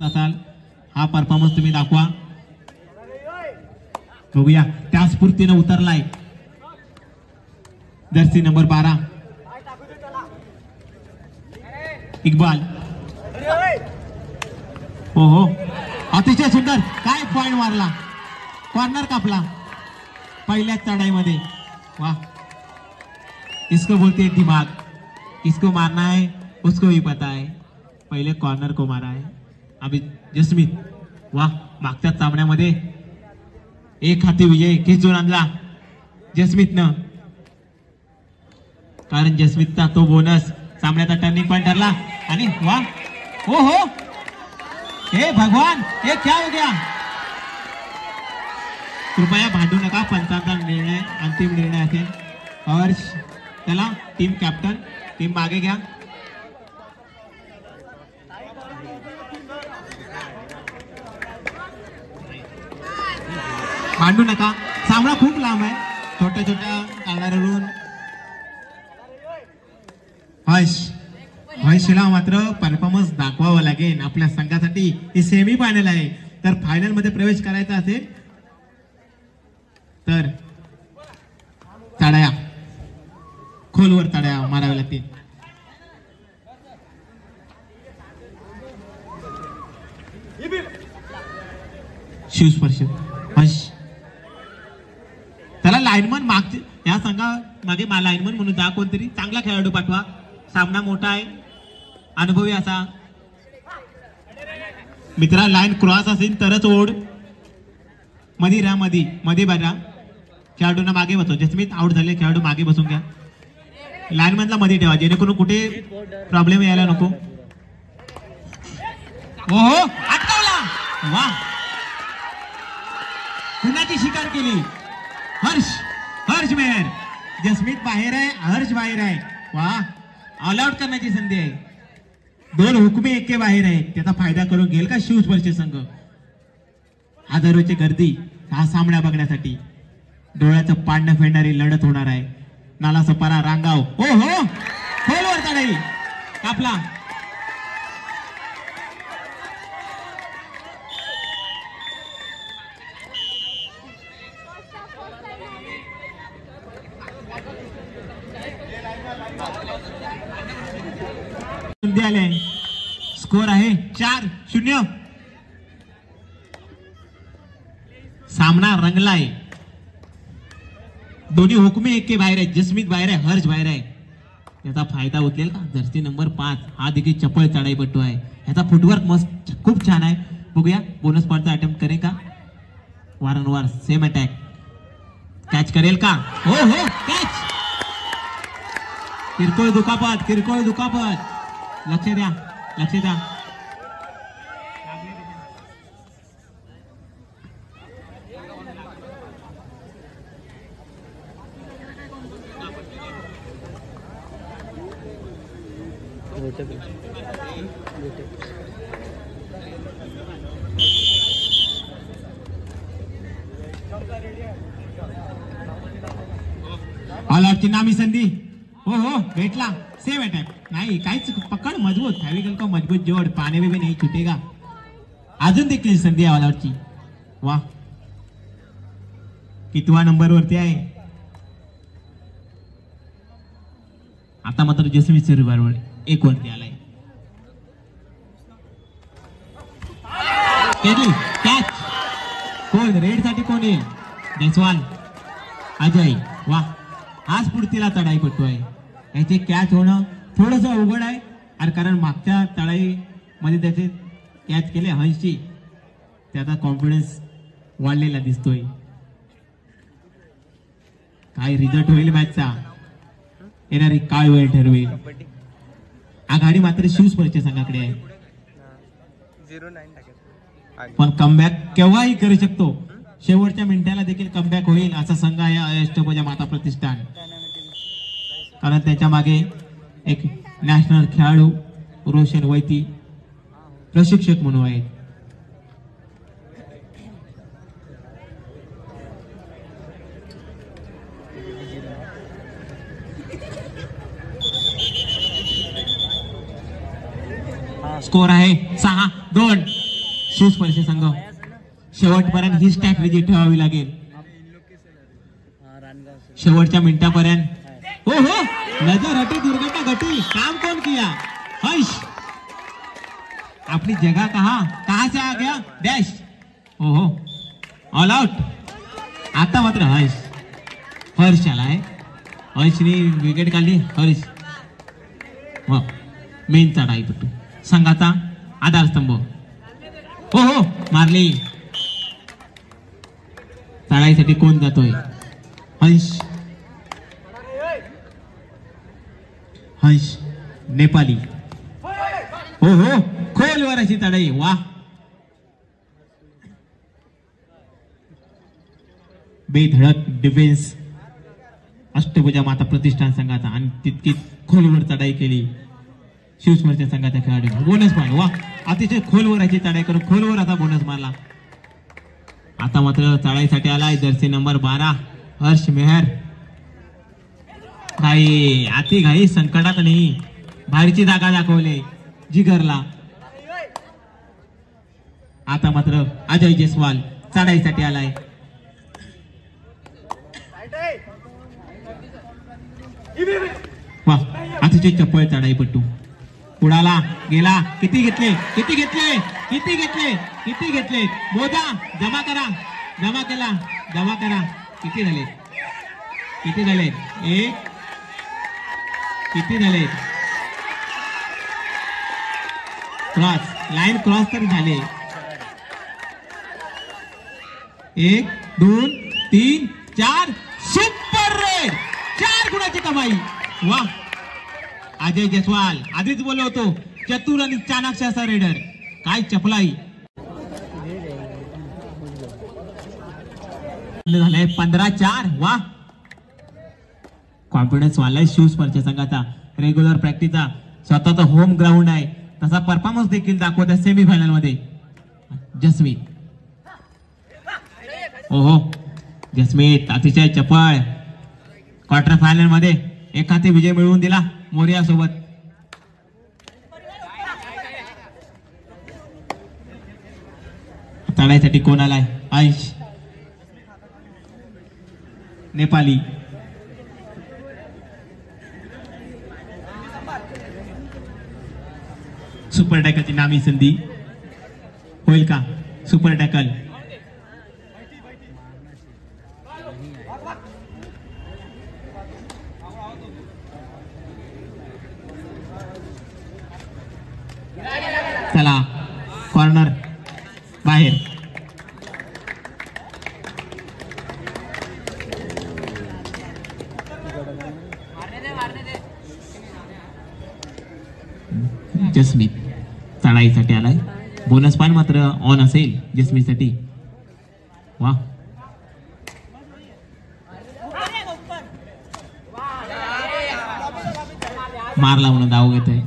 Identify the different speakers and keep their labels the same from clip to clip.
Speaker 1: असाल हा परफॉर्मन्स तुम्ही दाखवा. बघूया त्या स्फूर्तीने उतरलाय जर्सी नंबर 12 इक्बाल. हो हो अतिशय सुंदर काय पॉइंट मारला, कॉर्नर कापला पहिल्याच चढाईमध्ये. वाह, इसको बोलते हैं दिमाग, किसको मारना है उसको ही पता है. पहिले कॉर्नर को मारा है. अभी जसमीत वाह, मागच्या सामन्यामध्ये एक हाती विजय खेचून आणला जसमीतनं, कारण जसमीतचा तो बोनस सामन्याचा टर्निंग पॉइंट ठरला. आणि वाह, हो हो, हे भगवान, हे क्या हो गया. कृपया भांडू नका, पंचांचा निर्णय अंतिम निर्णय असेल. हर्ष चला, टीम कॅप्टन, टीम मागे घ्या. भांडू नका, सामना खूप लांब आहे. छोट्या छोट्या कारणावरून हर्षला मात्र परफॉर्मन्स दाखवावा लागेल आपल्या संघासाठी. ही सेमी फायनल आहे, तर फायनल मध्ये प्रवेश करायचा असेल तर तड्या खोलवर तड्या माराव्या लागतील. शिवस्पर्श हर्ष, त्याला लाईनमन मागचे या संघा मागे लाईनमन म्हणून जा, कोणतरी चांगला खेळाडू पाठवा. सामना मोठा आहे, अनुभवी असा. मित्रा, लाईन क्रॉस असेल तरच ओढ. मध्ये राहा, मध्ये बघा. खेळाडूंना मागे बसव. जसमीत आउट झाले खेळाडू मागे बसून घ्या. लाईनमनला मध्ये ठेवा, जेणेकरून कुठे प्रॉब्लेम यायला नको. हो हो, अटकावला. वा, कुणाची शिकार केली. हर्ष मेहर. जसमीत बाहेर आहे, हर्ष बाहेर आहे. वा, ऑल आउट करण्याची संधी आहे. दोन हुकमे एके बाहेर आहेत, त्याचा फायदा करून घेईल का शिवस्पर्श संघ. हजारोची गर्दी हा सामना बघण्यासाठी. डोळ्याचं पाडणं फेडणारी लढत होणार आहे. नाला सपारा रांगाव. हो हो, खोलवर चढाई कापला. स्कोर आहे 4-0. सामना रंगलाय. दोन्ही हुकमे एके बाहेर आहेत. जसमीत बाहेर आहे, हर्ष बाहेर आहे. याचा फायदा उचलेल का जर्सी नंबर 5. हा देखील चपळ चढाईपट्टू आहे. याचा फुटवर्क मस्त खूप छान आहे. बघूया बोनस पॉइंटचा अटेम्प्ट करेल का. वारंवार सेम अटॅक. कॅच करेल का. हो हो, कॅच. किरकोळ दुखापत. लक्ष द्या. ऑल आउटची नामी संधी. हो हो, भेटला. Same attack. नाही, काहीच पकड मजबूत. फॅविकल का मजबूत जोड, पाने में भी नहीं छुटेगा. अजून देखील संधी आहे ऑल आउटची. वा, कितवा नंबर वरती आहे. आता मात्र जसमीत सर बरोबर 1 वरती आलाय. कॅच. कोण रेड साठी कोण येईल. जयस्वाल, अजय. वा, आज पुढतीला चढाईपट्टू आहे. याचे कॅच होणं थोडस अवघड आहे, आणि कारण मागच्या तळाई मध्ये त्याचे कॅच केले हंसची, त्याचा कॉन्फिडन्स वाढलेला दिसतोय. काय रिझल्ट होईल मॅचचा, येणारी काय वेळ ठरवेल. आघाडी मात्र शिवस्पर्श संघाकडे आहे, पण कमबॅक केव्हाही करू शकतो. शेवटच्या मिनिटाला देखील कमबॅक होईल असा संघ आहे अष्टभुजा माता प्रतिष्ठान. कारण त्याच्या मागे एक नॅशनल खेळाडू रोशन वैती प्रशिक्षक म्हणून आहे. स्कोर आहे 6-2. शिवस्पर्श संघ शेवटपर्यंत ही स्ट्रॅटेजी ठेवावी लागेल. शेवटच्या मिनिटापर्यंत हो हो नजर हटी दुर्घटना घटी काम कौन किया हर्ष अपनी जगह कहां से आ गया डैश ओहो ऑल आउट. आता मात्र हर्ष आलाय. हर्षने विकेट काढली. हर्ष मेन चढाईपटू संघाचा आधारस्तंभ हो हो मारली. चढाईसाठी कोण जातोय हंस नेपाली हो हो खोलवर अशी चढाई वा. बेधडक डिफेन्स अष्टभुजा माता प्रतिष्ठान संघाचा आणि तितकीच खोलवर चढाई केली शिवस्पर्श संघाच्या खेळाडू. बोनस पॉइंट वा. अतिशय खोलवर अशी चढाई करून खोलवर आता बोनस मारला. आता मात्र चढाईसाठी आलाय जर्सी नंबर 12 हर्ष मेहर. घाई संकटात नाही बाहेरची जागा दाखवले जिगरला. आता मात्र अजय जयस्वाल चढाईसाठी आलाय. वा अतिशय चपळ चढाईपट्टू पुढाला गेला. किती घेतले मोजा जमा करा. किती झाले एक किती झाले लाईन क्रॉस तर झाले. 1 2 3 4 सुपर रेड 4 गुणाची कमाई वा. अजय जयस्वाल आधीच बोललो होतो चतुर आणि चाणाक्ष असा रेडर काय चपलाई. झालंय 15-4 वा. कॉन्फिडन्स वाढलाय शिवस्पर्श संघाचा. रेग्युलर प्रॅक्टिसचा स्वतःचा होम ग्राउंड आहे तसा परफॉर्मन्स देखील दाखवत आहे सेमीफायनल मध्ये. जसमीत ओहो जसमीत अतिशय चपळ. क्वार्टर फायनल मध्ये एखादी विजय मिळवून दिला मोरिया सोबत. चढाईसाठी कोण आलाय आयुष नेपाली. सुपर टॅकलची नामी संधी होईल का. सुपर टॅकल चला कॉर्नर बाहेर. जसमीत चढाईसाठी आलाय. बोनस पॉइंट मात्र ऑन असेल जसमीसाठी वा. मारला म्हणून धाव घेतोय.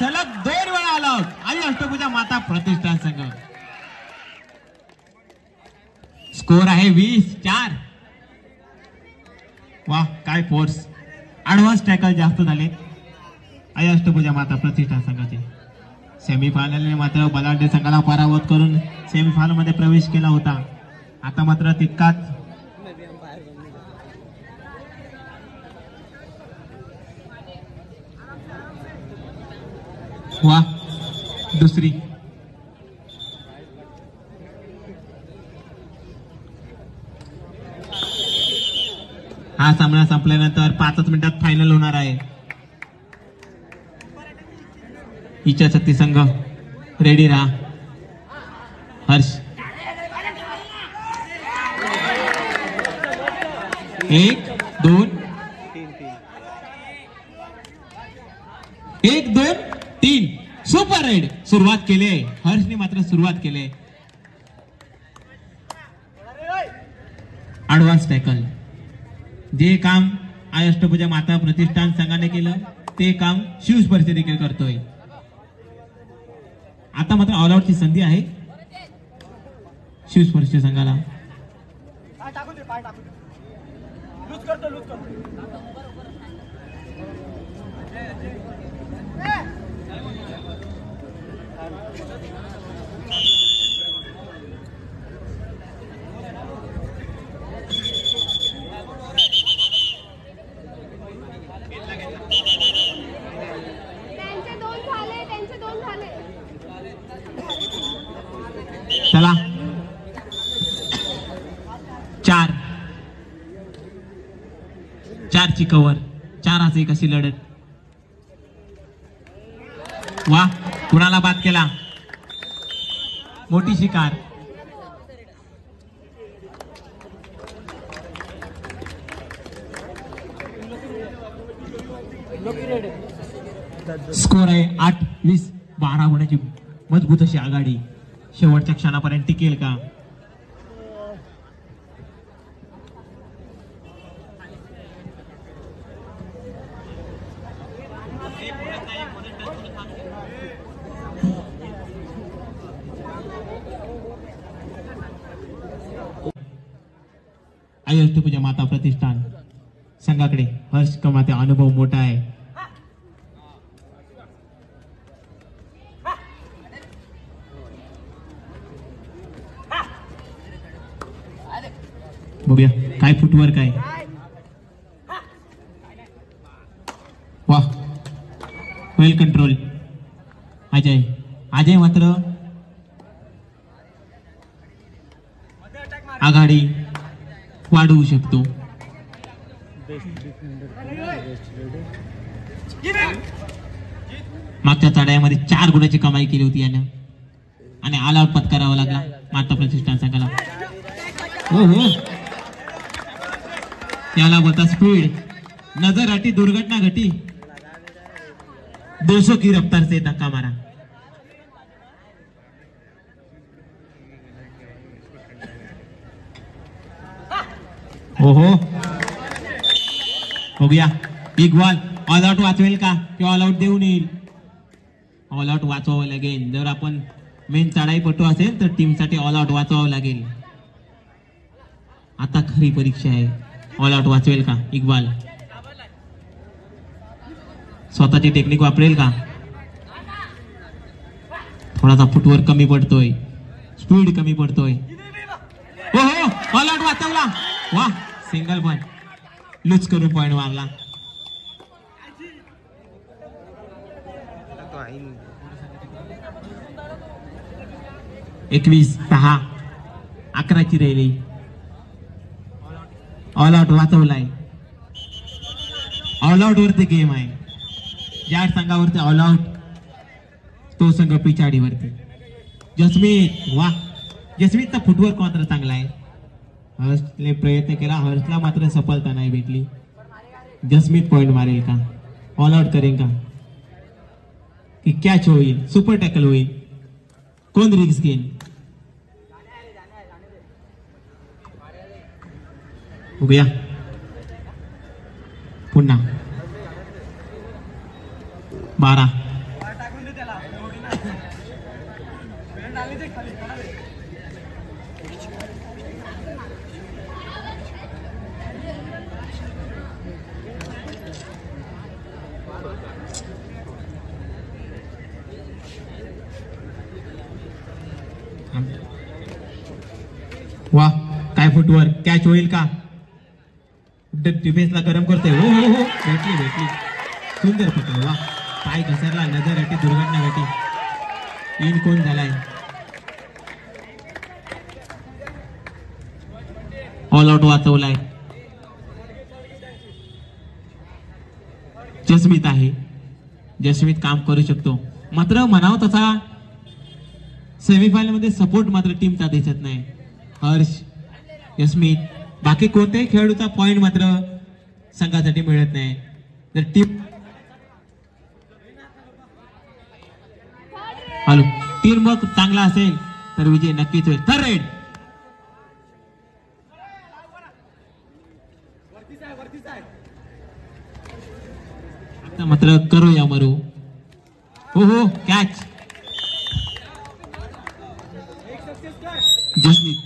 Speaker 1: सलग 2 वेळा आला आणि अष्टभुजा माता प्रतिष्ठान संघ. स्कोर आहे 20-4 वा. काय फोर्स ऍडव्हान्स टॅकल जास्त झाले आणि अष्टभुजा माता प्रतिष्ठान संघाचे. सेमीफायनलने मात्र बलाढ्य संघाला पराभूत करून सेमीफायनल मध्ये प्रवेश केला होता. आता मात्र तितकाच वा. दुसरी हा सामना संपल्यानंतर 5 मिनिटात फायनल होणार आहे. इच्छाशक्ती संघ रेडी राहा. हर्ष 1 2 1 2 3 सुपर रेड सुरुवात केली. हर्षने मात्र सुरुवात केली. Advance tackle. जे काम अष्टभुजा माता प्रतिष्ठान संघाने केलं ते काम शिवस्पर्श देखील करतोय. आता मात्र ऑलआउटची संधी आहे शिवस्पर्श संघाला. चला 4 ची कव्हर, 4-1 अशी लढत. वा, कुणाला बाद केला, मोठी शिकार. स्कोर आहे 8-20. 12 होण्याची मजबूत अशी आघाडी शेवटच्या क्षणापर्यंत टिकेल का? अष्टभुजा माता प्रतिष्ठान संघाकडे हर्ष कमाते अनुभव मोठा आहे. बघूया काय फुटवर्क आहे. वाह, वेल कंट्रोल. अजय मात्र आघाडी वाढवू शकतो. मागच्या चढाईमध्ये 4 गुणाची कमाई केली होती यानं आणि ऑल आउट पत्करावा लागला माता प्रतिष्ठान संघाला. हो हो, त्याला बोलता स्पीड. नजर हटी, दुर्घटना घटी. 200 की रफ्तार से धक्का मारा. ओहो, हो गया. Big ball. ऑल आउट वाचवेल का किंवा ऑल आउट देऊन येईल? ऑल आउट वाचवावं लागेल. जर आपण मेन चढाईपटू असेल तर टीमसाठी ऑल आउट वाचवावं लागेल. आता खरी परीक्षा आहे. ऑल आउट वाचवेल का इक्बाल? स्वतःची टेक्निक वापरेल का? थोडासा फुटवर्क कमी पडतोय, स्पीड कमी पडतोय. हो हो, ऑल आउट वाचवला. वा, सिंगल पॉइंट. लूज करून पॉइंट मारला. एकवीस 6 11ची राहिली. ऑल आउट वाचवलाय. ऑल आउट वरती गेम आहे. ज्या संघावरती ऑल आउट तो संघ पिछाडीवरती. जसमीत, वा, जसमीतचा फुटवर्क मात्र चांगला आहे. हर्षने प्रयत्न केला, हर्षला मात्र सफलता नाही भेटली. जसमीत पॉइंट मारेल का? ऑल आउट करेल का? की कॅच होईल, सुपर टॅकल होईल? कोण रिस्क घेईल? बघूया पुन्हा. 12. वा, काय फुटवर्क. कॅच होईल का? डिफेन्सला गरम करतोय. हो हो हो, भेटली. सुंदर पकड. वा, पाय घसरला, नजर हटी, दुर्घटना घटी. इन कोण झालाय? All out वाचवलाय. जसमीत आहे. जसमीत काम करू शकतो. मात्र म्हणावं तसा सेमीफायनल मध्ये सपोर्ट मात्र टीमचा दिसत नाही. हर्ष, जसमीत, बाकी कोणत्याही खेळाडूचा पॉइंट मात्र संघासाठी मिळत नाही. जर टीम वर्क चांगला असेल तर विजय नक्कीच होईल. Third red. आता मात्र करूया मरू. हो हो catch. Jasmeet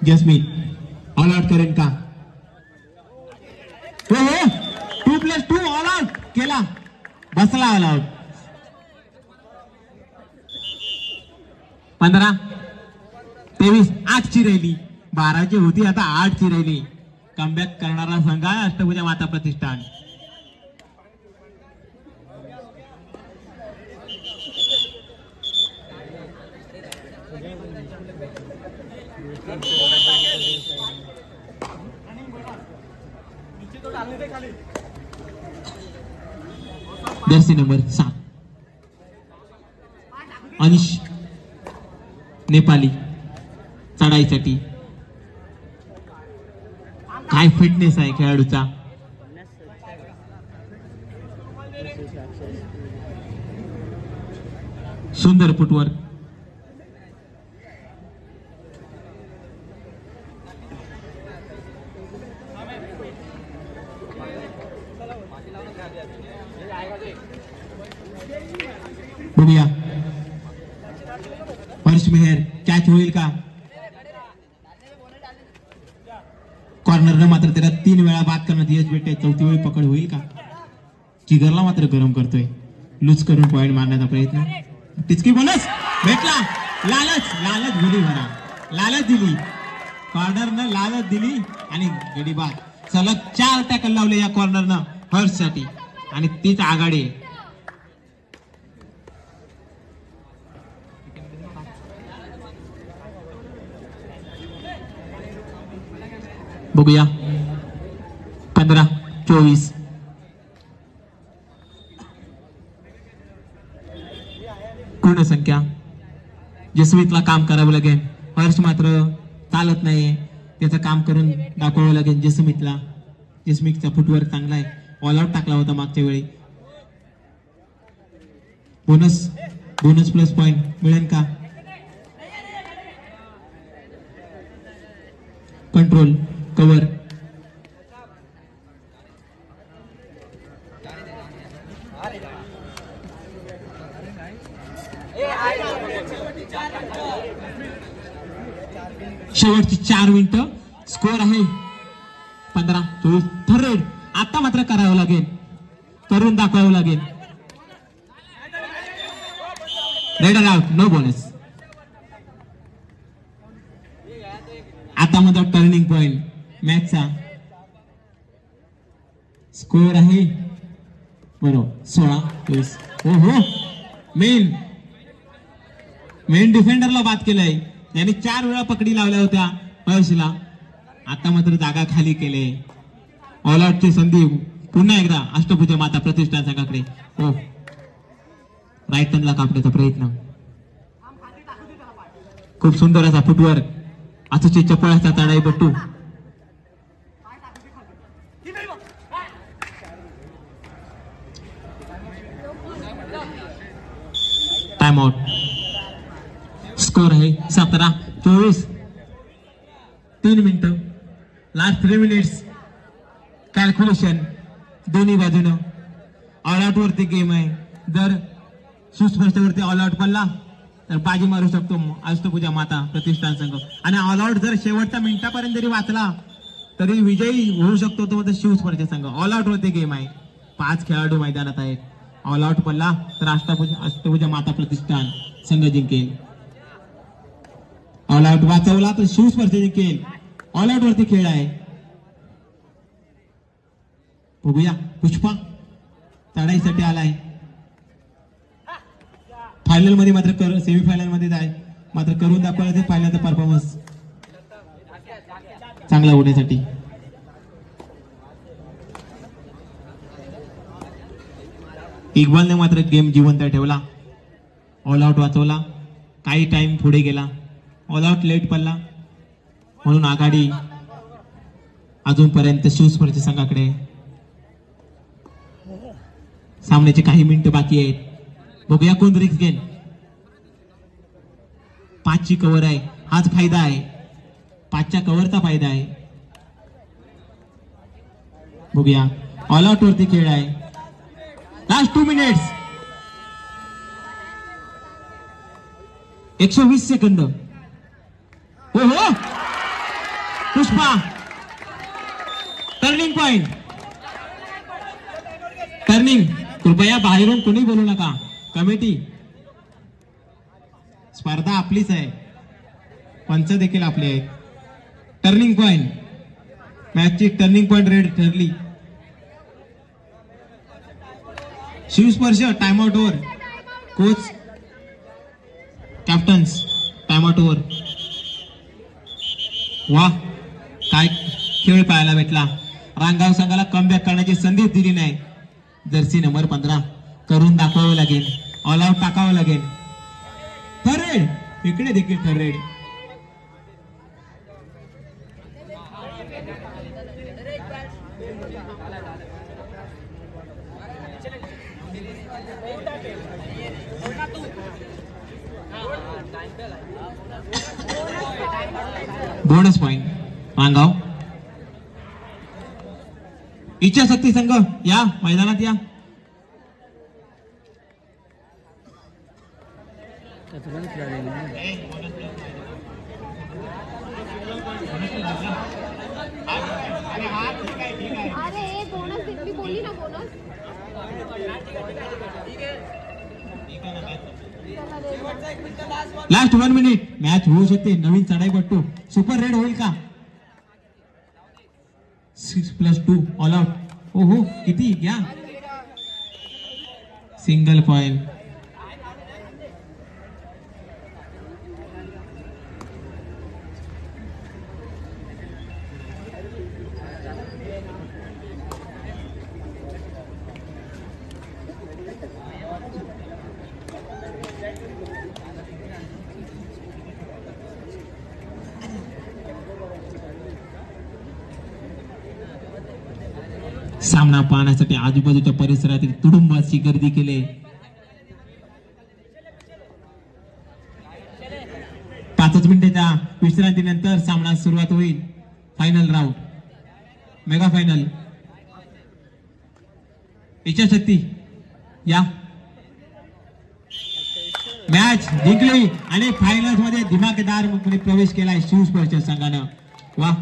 Speaker 1: Jasmeet all out करेन का? हो हो 2+2 ऑल आउट केला. बसला ऑल आउट. 15-23 8ची राहिली. 12ची होती आता 8ची राहिली. कमबॅक करणारा संघ आहे अष्टभुजा माता प्रतिष्ठान. जर्सी नंबर 7 अनिश नेपाली चढाईसाठी. काय फिटनेस आहे खेळाडूचा. सुंदर फुटवर्क. बघूया हर्ष मेहर कॅच होईल का? कॉर्नरनं मात्र त्याला 3 वेळा बाद करण्यात यश भेटते. 4थी वेळी पकड होईल का? जिगरला मात्र गरम करतोय. लूज करून पॉइंट मारण्याचा प्रयत्न. टिचकी बोनस भेटला. लालच लालच गडी भरा. लालच दिली. कॉर्नरनं लालच दिली आणि गडी बाद. सलग 4 टॅकल लावले या कॉर्नरनं हर्षसाठी आणि तीच आघाडी. बघूया 15-24 पूर्ण संख्या. जसमीतला काम करावं लागेल. हर्ष मात्र चालत नाहीये. त्याचं काम करून दाखवावं लागेल जसमीतला. जसमीतचा फुटवर्क चांगला आहे. ऑल आउट टाकला होता मागच्या वेळी. बोनस प्लस पॉइंट मिळेल का? Control cover. शेवटची 4 मिनिटं. स्कोर आहे 15-24. थर्ड आता मात्र करावं लागेल. करून दाखवावं लागेल. Raider out. No bonus. आता मात्र टर्निंग पॉइंट मॅचचा. स्कोर आहे बरोबर 16-24. हो हो मेन डिफेंडरला बाद केलंय. त्यांनी 4 वेळा पकडी लावल्या होत्या हर्षला. आता मात्र जागा खाली केले. ऑल आउटची संधी पुन्हा एकदा अष्टभुजा माता प्रतिष्ठान संघाकडे. हो राईट टर्नला कापण्याचा प्रयत्न. खूप सुंदर असा फुटवर्क. आजची चपळाचा चढाई बट्टू. Time out. स्कोर आहे 17-24. 3 मिनिटं. Last 3 minutes. कॅल्क्युलेशन दोन्ही बाजूनं. ऑल आउट वरती गेम आहे. जर सुस्पष्टवरती ऑल आउट पडला तर बाजी मारू शकतो अष्टभुजा माता प्रतिष्ठान संघ. आणि ऑल आउट जर शेवटच्या मिनिटापर्यंत जरी वाचला तरी विजयी होऊ शकतो तो शिवस्पर्धा संघ. ऑल आउट वरती गेम आहे. 5 खेळाडू मैदानात आहेत. ऑल आउट पडला तर अष्टभुजा माता प्रतिष्ठान संघ जिंकेल. ऑल आउट वाचवला तर शिवस्पर्धा जिंकेल. ऑल आउट वरती खेळ आहे. बघूया पुष्पा चढाईसाठी आलाय. फायनल मध्ये मात्र सेमीफायनल मध्ये जाय मात्र करून दाखवायला फायनलचा परफॉर्मन्स चांगला होण्यासाठी. इक्बालने मात्र गेम जिवंत ठेवला. ऑल आउट वाचवला. काही टाइम पुढे गेला. ऑल आउट लेट पडला म्हणून आघाडी अजूनपर्यंत शिवस्पर्धा संघाकडे. सामन्याचे काही मिनिटं बाकी आहेत. बघूया कोण रिक्स घेईल. 5ची कव्हर आहे, हाच फायदा आहे, 5च्या कव्हरचा फायदा आहे. बघूया ऑल आउट वरती खेळ आहे. Last 2 minutes, 120 second. हो हो पुष्पा, टर्निंग पॉइंट, टर्निंग. कृपया बाहेरून कोणी बोलू नका. कमिटी, स्पर्धा आपलीच आहे, पंच देखील आपले आहेत. टर्निंग पॉइंट, मॅचची टर्निंग पॉइंट रेड ठरली. Shivsparsh time out over. Coach, captains time out over. वा काय खेळ पाहायला भेटला. रांगाव संघाला कमबॅक करण्याची संधी दिली नाही. जर्सी नंबर 15 करून दाखवावं लागेल, ऑल आउट टाकावं लागेल. थर्ड इकडे देखील थर्ड. Bonus point रांगाव. इच्छाशक्ती संघ या मैदानात या. लास्ट 1 मिनिट, मॅच होऊ शकते. नवीन चढाईपट्टू सुपर रेड होईल का? 6+2 ऑल आउट. ओहो किती घ्या. Single point. सामना पाहण्यासाठी आजूबाजूच्या परिसरातील तुडुंबाची गर्दी केली. 5 मिनिटाच्या विश्रांतीनंतर सामना सुरुवात होईल. Final round, mega final. इच्छाशक्ती या. मॅच जिंकली आणि फायनल मध्ये धमाकेदार प्रवेश केलाय शिवस्पर्श संघानं. वा